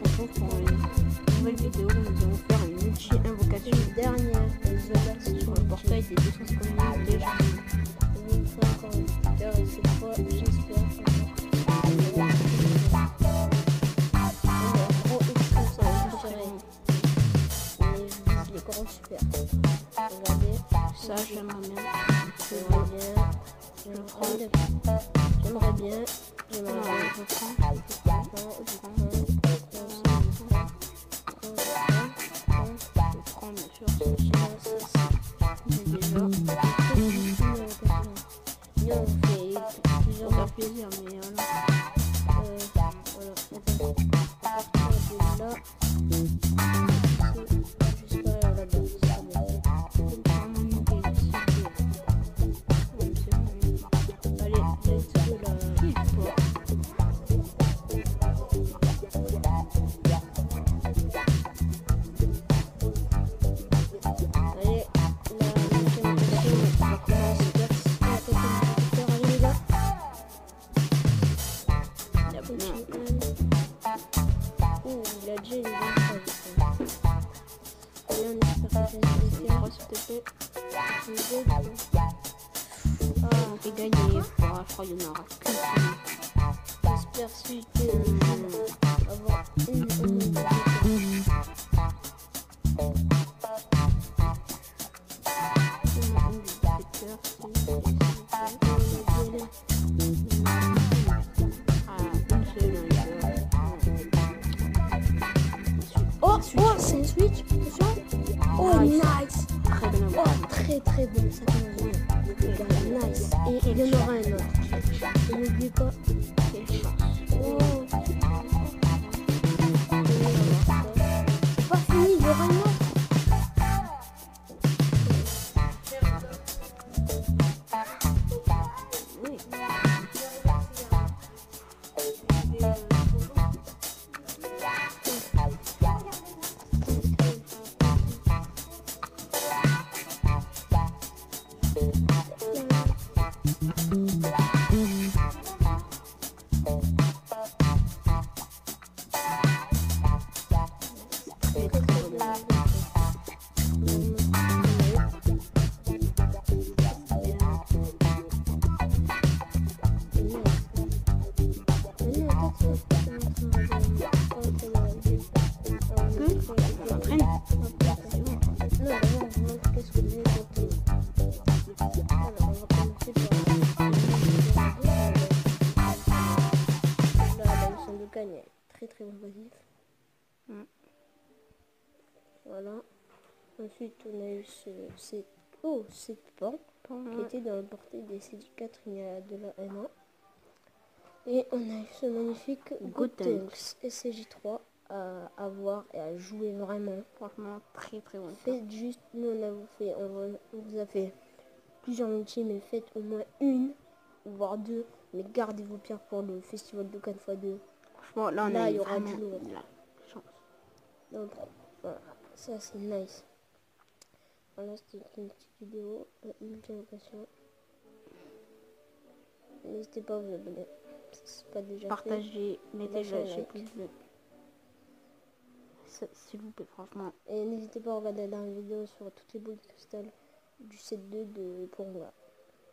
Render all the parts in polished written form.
se retrouve pour une nouvelle vidéo où nous allons faire une multi-invocation Dernière sur le portail des 250 000 téléchargements. Je vais faire encore une heure et cette fois, j'espère. Gros extrême, ça va être serré. Mais je vise les gros super. Regardez. Ça, j'aimerais bien. J'aimerais bien. J'aimerais bien. Je prends. Bien sûr. Mais déjà, on fait ça plusieurs fait plaisir, mais voilà. voilà. À partir de là, c'est jusqu'à là-bas. Allez, let's go là. Allez, la mission va commencer. Allez les gars. Oh, il a déjà une bonne phrase. Allez, on espère que ça va se faire. S'il te plaît. Ah, On fait gagner. Je crois qu'il y en aura qu'une seule. j'espère suiter avoir une Oh, c'est un switch. Oh, nice. Oh, très bon. Ça nice. Et il y en aura un autre. N'oubliez pas. Oh. C'est pas fini, il y aura un autre. Oui. Très bon basif. Voilà. Ensuite on a eu cette pan qui était dans le portail des CD4 il y a de la 1 an. Et on a eu ce magnifique Gotenks SCJ3 à voir et à jouer vraiment. Franchement, très bon. Faites juste, nous on vous a fait plusieurs multi, mais faites au moins une, voire deux. Mais gardez vos pierres pour le festival de Cannes x2. Franchement, là, Là, il il y y aura vraiment du lourd. de la chance. Donc, voilà, ça c'est nice. Voilà, c'était une petite vidéo, multi-location. N'hésitez pas à vous abonner. C'est pas déjà Partagez, mettez Lâchez un le like. pouce bleu. S'il vous plaît, franchement. Et n'hésitez pas à regarder la dernière vidéo sur toutes les boules de cristal du set 2 de Ponga.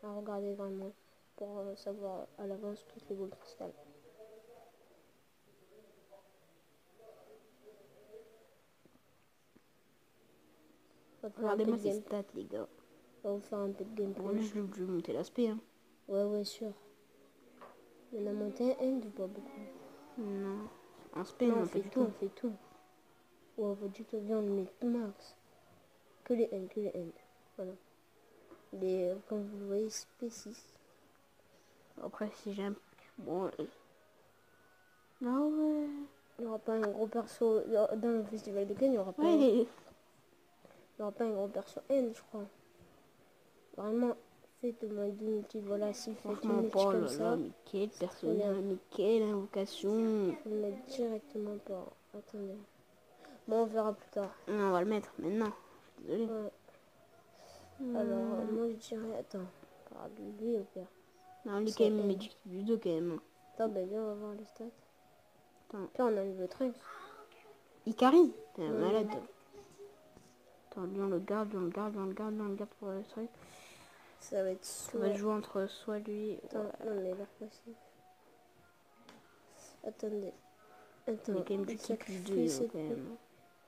À regarder vraiment pour savoir à l'avance toutes les boules de cristal. Regardez-moi ces stats, les gars. On va vous faire un peu de gameplay. Bon, je vais monter l'aspect. Hein. Ouais, sûr. Il y en a monté un end ou pas beaucoup? Non. En spé, on fait tout, on fait tout. Ouais, on va du tout bien, on met tout max. Que les end. Voilà. Comme vous le voyez, SP6. Après, si j'aime... Bon... Non, ouais... Il n'y aura pas un gros perso dans le festival de Cannes, il n'y aura pas. Ouais. Il n'y aura pas un gros perso N, je crois. Vraiment, faites au moins 2 multi. Voilà, si vous faites une multi comme ça. Mais quel personnage, mais quelle invocation. Je vais le mettre directement par. Attendez. Bon, on verra plus tard. Non, on va le mettre maintenant. Désolé. Ouais. Alors, moi je dirais. Attends, par lui au pire. Non, lui, quand même, il met du judo quand même. Attends, ben viens, on va voir les stats. Attends. Puis on a le Trunks. Icarine, t'es un Ouais. malade. Attends, lui on le garde, lui on le garde, lui on le garde, lui on le garde pour le truc. Ça va être Ça va soit... jouer entre soit lui... Attends, Ouais. non mais l'air passif. Attendez. Il Attends, est quand même du il type sacrifie 2 cette quand même.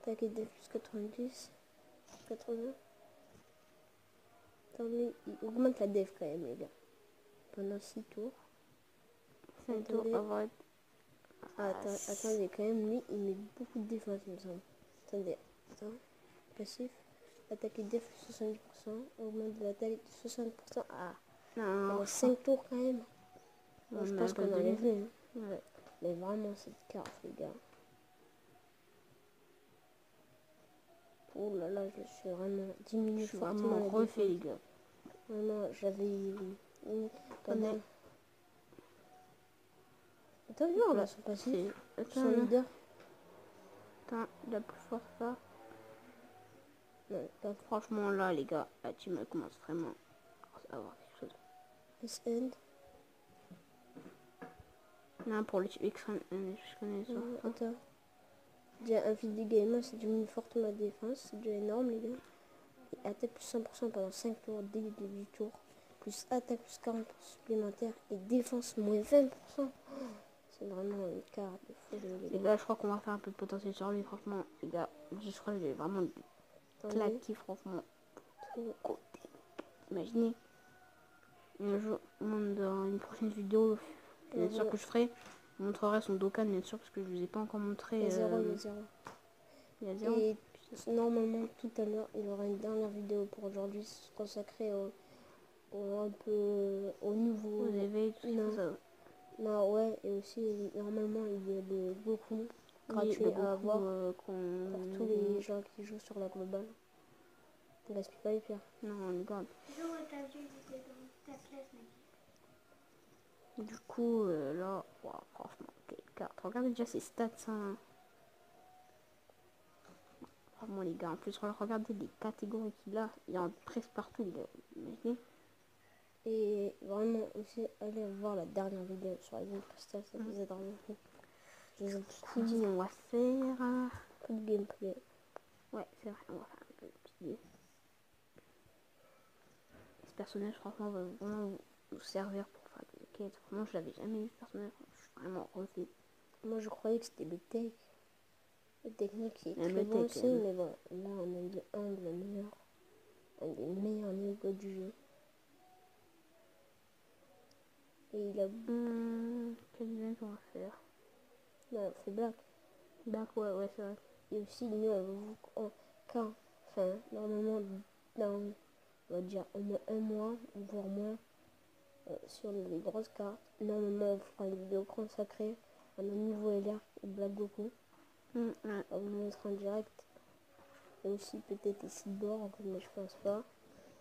attaque et def plus 90. 80. Attends, lui, il augmente la def quand même, les gars. Pendant 6 tours. 5 tours Attendez. avant... Ah, attendez, quand même, lui, il met beaucoup de défense, il me semble. Attendez, attends. Passif. Attaque et def 70%. Augmente de la taille de 60%. Ah, Non, pendant 5 tours quand même. Bon, je pense pas qu'on de enlève lui. Hein. Ouais. Mais vraiment, cette carte, les gars. Oh là là, je suis vraiment diminué Je suis fortement vraiment la refait, les défense. gars. Vraiment, j'avais... Attendez. Attends, voir là, son passif. Attends, Son leader. attends, la plus forte là. Non, pas Franchement, là, les gars, la team elle commence vraiment à avoir quelque chose. S-End. Non, pour le type extrême, je connais ça. Attends. Déjà, un fil de gamer, c'est diminue fortement la défense. C'est déjà énorme, les gars. Et attaque plus 100% pendant 5 tours dès le début du tour. Plus attaque plus 40% supplémentaire. Et défense moins 20%. C'est vraiment une carte de folie, Les gars, je crois qu'on va faire un peu de potentiel sur lui, franchement. Les gars, je crois que j'ai vraiment claqué, franchement. Côté. Imaginez. Un jour, dans une prochaine vidéo, bien sûr que je ferai, je montrerai son Dokkan, bien sûr, parce que je vous ai pas encore montré. Il y a 0, il y a 0. Il y a 0. Et normalement, tout à l'heure, il y aura une dernière vidéo pour aujourd'hui consacrée un peu au nouveau. Aux éveils, tout Non. ça. Non, ouais, et aussi, normalement, il y a le Goku gratuit Oui, à avoir pour pour tous les gens qui jouent sur la globale. Ne gaspille pas les pierres. Non, on le garde. Du coup, là, wow, franchement, quelle carte. Regardez déjà ses stats, hein. Vraiment, les gars, en plus, regardez les catégories qu'il a. Il y en a presque partout, les gars. Imaginez. Et vraiment aussi, allez voir la dernière vidéo sur la game Crystal, ça vous aidera beaucoup. Je vous ai tout dit. On va faire... Un peu de gameplay. Ouais, c'est vrai, on va faire un peu de petite vidéo. Ce personnage, franchement, va vraiment vous servir pour faire des quêtes. Franchement, je l'avais jamais vu, ce personnage. Je suis vraiment refait. Moi, je croyais que c'était le tech. Le technique qui est Même très le bon tech, aussi, mais bon, là, on a dit un de la meilleure. Un des meilleurs néo du jeu. Et il a... Quel event on va faire? Non, c'est Black. Black, ouais, c'est vrai. Et aussi, nous, quand, enfin, normalement, dans, on va dire, au moins un mois, voire moins, sur les grosses cartes, normalement, on fera une vidéo consacrée à nos nouveaux LR et Black Goku. Ouais. On vous montre en direct. Et aussi, peut-être les sideboards, mais je pense pas.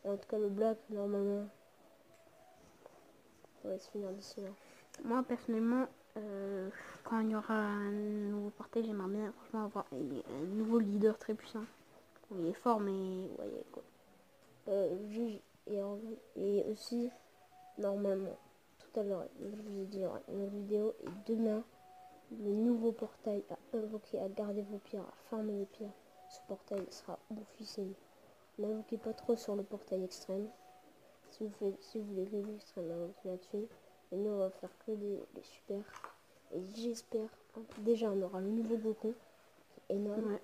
En tout cas, le Black, normalement, ça va se finir d'ici là. Moi, personnellement, quand il y aura un nouveau portail, j'aimerais bien franchement avoir un nouveau leader très puissant. Il est fort, mais vous voyez quoi. Juge et aussi, normalement, tout à l'heure, je vous ai dit, il y aura une vidéo. Et demain, le nouveau portail à invoquer, à garder vos pierres, à farmer les pierres. Ce portail sera oufissime. N'invoquez pas trop sur le portail extrême. Si vous voulez que l'extrême, invoquez là-dessus. Et nous, on va faire que des super. Et j'espère, déjà, on aura le nouveau Goku, qui est énorme,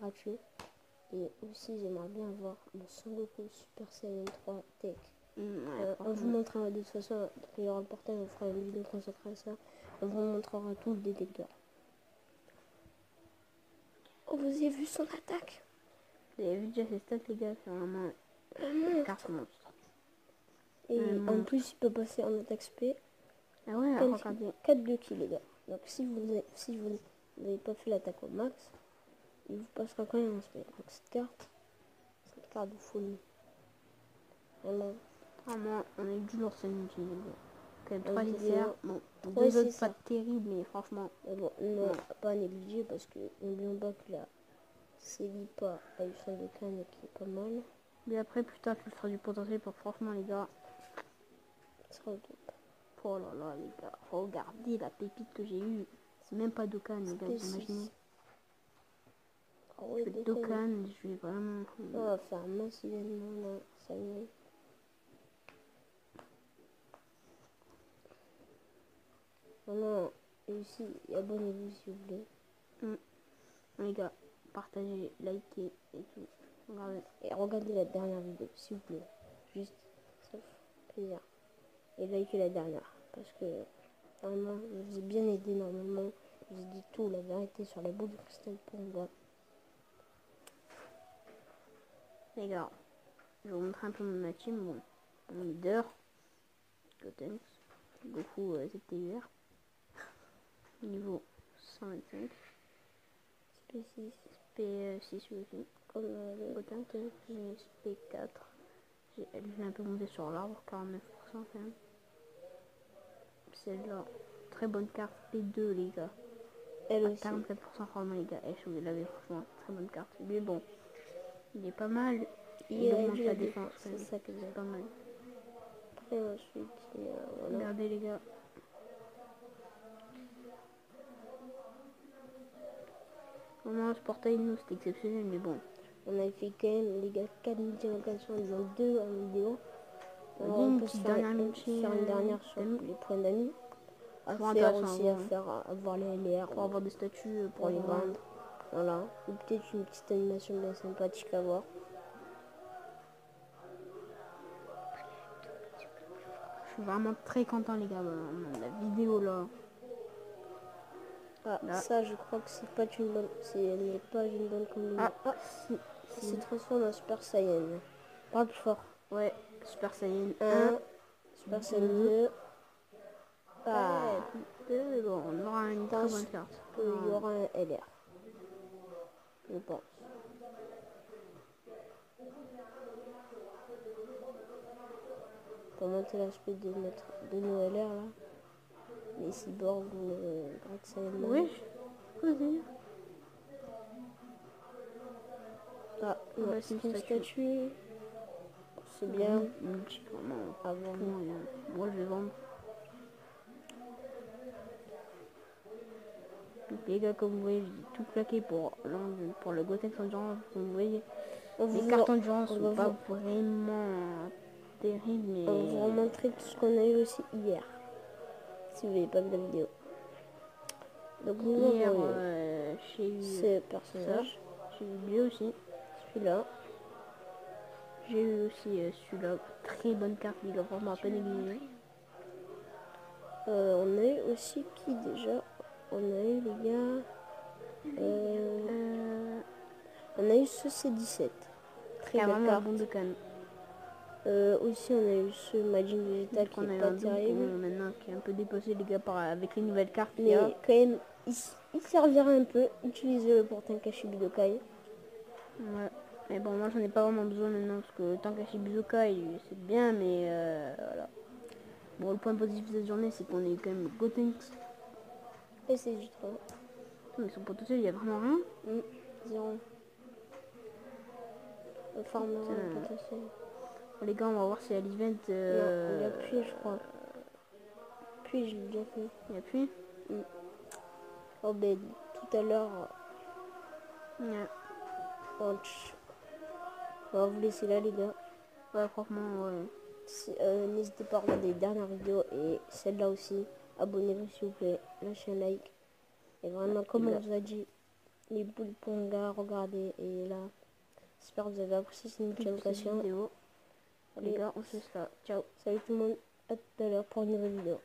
gratuit. Et aussi, j'aimerais bien avoir le Son Goku Super Saiyan 3 Tech. On vous montrera de toute façon, quand il y aura le portail, on fera une vidéo consacrée à ça. On vous montrera tout le détecteur. Oh, vous avez vu son attaque? Vous avez vu déjà ses stats, les gars, c'est vraiment une carte monstre. Et en plus, il peut passer en attaque SP. Ah ouais, regardez. 4 de kills, les gars. Donc si vous n'avez pas fait l'attaque au max, il vous passera quand même en SP. Donc cette carte de folie. Vraiment. Vraiment, on a eu du lourd cette nuit, les gars. Quand même 3 vidéo. CCR, bon, 3 2 autres CCR. pas terribles, mais franchement. Mais bon, non, pas négliger parce que n'oublions pas que là, Célipa a eu son déclin qui est pas mal. Mais après, plus tard, tu feras du potentiel pour franchement, les gars. Ça sera au top. Oh là là, les gars, regardez la pépite que j'ai eue. C'est même pas Dokkan, les gars, vous imaginez. Ah ouais, Je fais Dokkan. Dokkan, je vais vraiment... On va faire un masse événement là, ça y est. Vraiment, ici, abonnez-vous s'il vous plaît. Les gars, partagez, likez et tout. Regardez. Et regardez la dernière vidéo, s'il vous plaît. Juste, ça fait plaisir. Et likez la dernière. Parce que, vraiment, je vous ai bien aidé normalement. Je vous ai dit tout, la vérité sur la boule de cristal pour moi. Les gars, je vais vous montrer un peu ma team. Bon, mon leader, Gotenks, Goku ZTUR, niveau 125, SP6, SP6 aussi, comme le Gotenks, j'ai SP4, j'ai un peu monté sur l'arbre, 49% quand même. Celle-là, très bonne carte, les deux les gars. elle À aussi. 44% franchement les gars, je vous l'avez franchement, très bonne carte. Lui bon, il est pas mal, il augmente la défense, c'est ça que c'est pas mal. après ensuite, voilà. Regardez les gars. Vraiment ce portail nous c'était exceptionnel mais bon. On a fait quand même les gars 4 multi-locations en 2 en vidéo. On On une peut petite faire dernière une multi, dernière sur les points d'amis. À toujours faire intéressant, aussi, à bon, faire, avoir les LR pour avoir des statues, pour les vendre. Voilà. Ou peut-être une petite animation bien sympathique à voir. Je suis vraiment très content les gars, la vidéo là. Ah, Là. ça je crois que c'est pas une bonne. Elle n'est pas une bonne combinaison. Ah, Il se transforme en Super Saiyan. Parle plus fort. Ouais, Super Saiyan 1, 1, Super Saiyan 2. Ah, bon, on aura une très bonne carte. il y aura un LR. Je pense. Pour monter l'aspect de nos LR là. Les cyborgs ou le Great Saiyan. Oui, vas-y. Ah, non, bah, c'est une statue. C'est bien. Vraiment. Avant. Moi je vais vendre. Donc les gars, comme vous voyez, j'ai tout claqué pour le Gotenks Endurance. Comme vous voyez, les cartes Endurance sont pas vraiment terribles, mais... On va vous remontrer tout ce qu'on a eu aussi hier. Si vous n'avez pas vu la vidéo. Donc nous hier, avons j'ai eu ce personnage. J'ai eu lui aussi. Celui-là. J'ai eu aussi celui-là. Très bonne carte, il a vraiment à peine éliminé. On a eu aussi qui déjà? On a eu les gars. On a eu ce C17. Très belle vraiment carte. un bon Dokkan. Aussi on a eu ce Majin Vegeta qui est pas terrible. Maintenant qui est un peu dépassé les gars avec les nouvelles cartes. Mais quand même il servira un peu. Utilisez-le pour Tenkaichi Budokai. Ouais. Mais bon moi j'en ai pas vraiment besoin maintenant parce que Tenkaichi Budokai c'est bien mais voilà. Bon le point positif de cette journée c'est qu'on a eu quand même Gotenks. Et c'est juste trop. Mais son potentiel il y a vraiment rien. 0. On forme un potentiel. Les gars, on va voir si à l'event... Non, il y a puis je crois. Puis je l'ai déjà fait. Il y a puis Oh ben, tout à l'heure, ouais. on va vous laisser là les gars. Ouais, franchement, ouais. N'hésitez pas à regarder les dernières vidéos et celle-là aussi. Abonnez-vous s'il vous plaît, lâchez un like. Et vraiment, comme on vous a dit, les boules Ponga, regardez. Et là, j'espère que vous avez apprécié cette notification. Les gars, on se laisse là. Ciao. Salut tout le monde, à tout à l'heure pour une nouvelle vidéo.